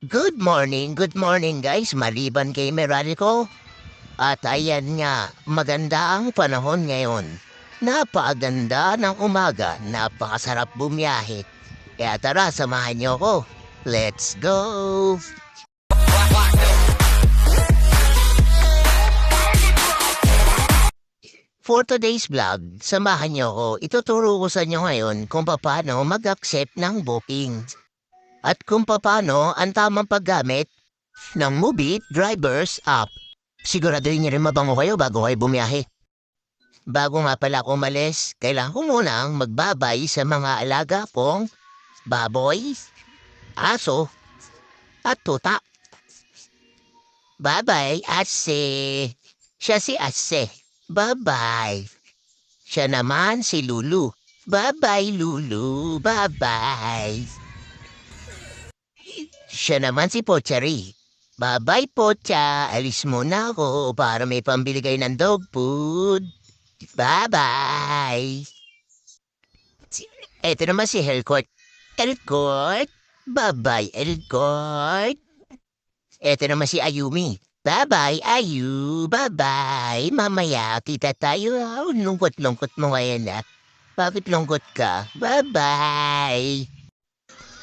Good morning guys, maliban kay Meralco. At ayan nga, maganda ang panahon ngayon. Napakaganda ng umaga, napakasarap bumiyahe. Kaya tara, samahan niyo ako. Let's go! For today's vlog, samahan niyo ako. Ituturo ko sa inyo ngayon kung paano mag-accept ng booking. At kung paano ang tamang paggamit ng Movie Drivers app. Siguraduhin niyo rin mabango kayo bago kayo bumiyahe. Bago nga pala ako umalis, kailangan ko munang magbabay sa mga alaga kong baboy, aso, at tuta. Bye-bye, Ase. Siya si Ase. Bye-bye. Siya naman si Lulu. Bye-bye, Lulu. Bye-bye. Siya naman si Pochari. Bye-bye, Pocha. Alis muna ako para may pambili kayo ng dog food. Bye-bye. Ito naman si Helcourt. Helcourt? Bye-bye, Helcourt. Ito naman si Ayumi. Bye-bye, Ayu. Bye-bye. Mamaya, kita tayo. Lungkot-lungkot mo ngayon, ah. Bakit lungkot ka? Bye-bye.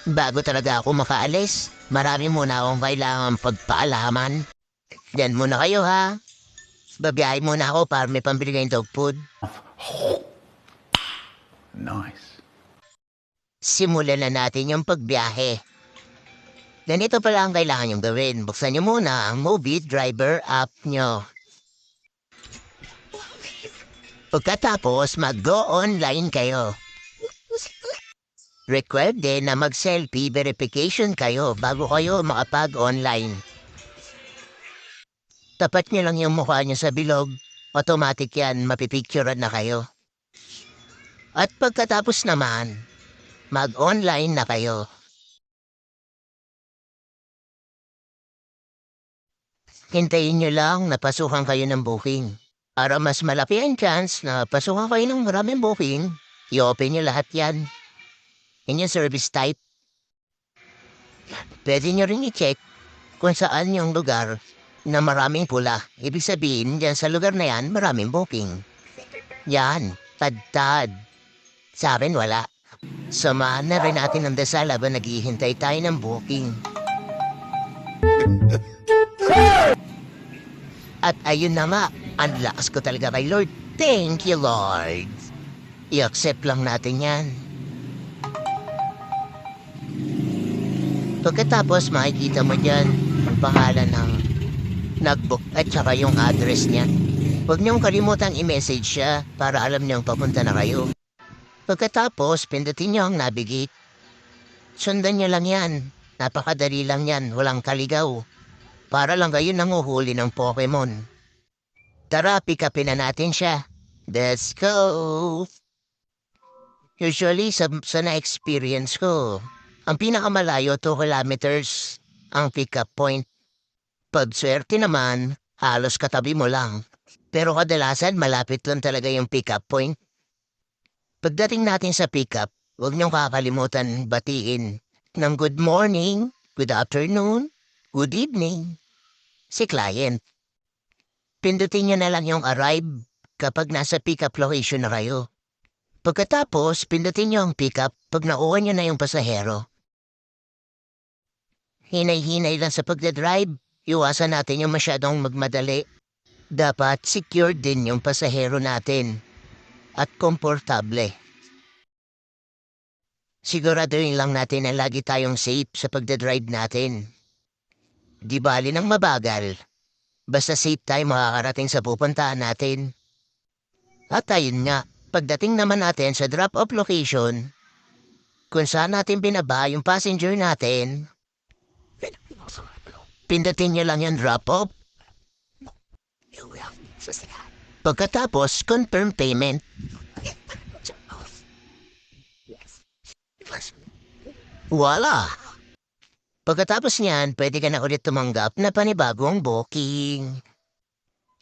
Bago talaga ako makaalis, marami muna akong kailangan pagpaalaman. Diyan muna kayo, ha? Babiyahe muna ako para may pambili kayong dog food. Nice. Simulan na natin yung pagbiyahe. Ganito pala ang kailangan yung gawin. Buksan nyo muna ang Movie Driver app nyo. Pagkatapos, mag-go online kayo. Required din na mag-selfie verification kayo bago kayo makapag-online. Tapat nyo lang yung mukha nyo sa bilog, automatic yan, mapipicturean na kayo. At pagkatapos naman, mag-online na kayo. Hintayin nyo lang na pasukan kayo ng booking. Para mas malaki ang chance na pasukan kayo ng maraming booking, i-open nyo lahat yan. Yan yung service type. Pwede nyo rin i-check kung saan yung lugar na maraming pula. Ibig sabihin, dyan sa lugar na yan, maraming booking. Yan, tad-tad. Sa akin, wala. Samahan na rin natin ang dasal habang naghihintay tayo ng booking. At ayun na nga, ang lakas ko talaga kay Lord. Thank you, Lord. I-accept lang natin yan. Pagkatapos makikita mo dyan ang pangalan ng nagbook at saka yung address niya. Huwag niyong kalimutang i-message siya para alam niyong papunta na kayo. Pagkatapos, pindutin niyo ang navigate. Sundan niyo lang yan. Napakadali lang yan, walang kaligaw. Para lang kayo nanguhuli ng Pokemon. Tara, pick upin na natin siya. Let's go! Usually, sa na-experience ko, ang pinakamalayo 2 kilometers ang pick-up point. Pag swerte naman, halos katabi mo lang. Pero kadalasan malapit lang talaga yung pick-up point. Pagdating natin sa pick-up, huwag niyong kakalimutan batiin ng good morning, good afternoon, good evening. Si client. Pindutin niyo na lang yung arrive kapag nasa pick-up location na kayo. Pagkatapos, pindutin niyo ang pick-up pag nakuha niyo na yung pasahero. Hinay-hinay lang sa pagdadrive. Iwasan natin yung masyadong magmadali. Dapat secure din yung pasahero natin. At komportable. Siguraduhin lang natin na lagi tayong safe sa pagdadrive natin. Di bali ng mabagal. Basta safe tayo makakarating sa pupuntahan natin. At ayun nga, pagdating naman natin sa drop-off location, kung saan natin binaba yung passenger natin, pindutin nyo lang yung drop-off. Pagkatapos, confirm payment. Voila! Pagkatapos niyan, pwede ka na ulit tumanggap na panibagong booking.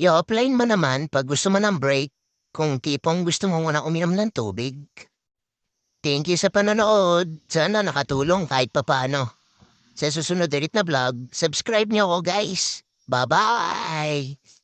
I-offline mo naman pag gusto mo ng break kung tipong gusto mo muna uminom ng tubig. Thank you sa panonood. Sana nakatulong kahit papano. sa susunod ulit na vlog. Subscribe niyo ako guys. Bye-bye!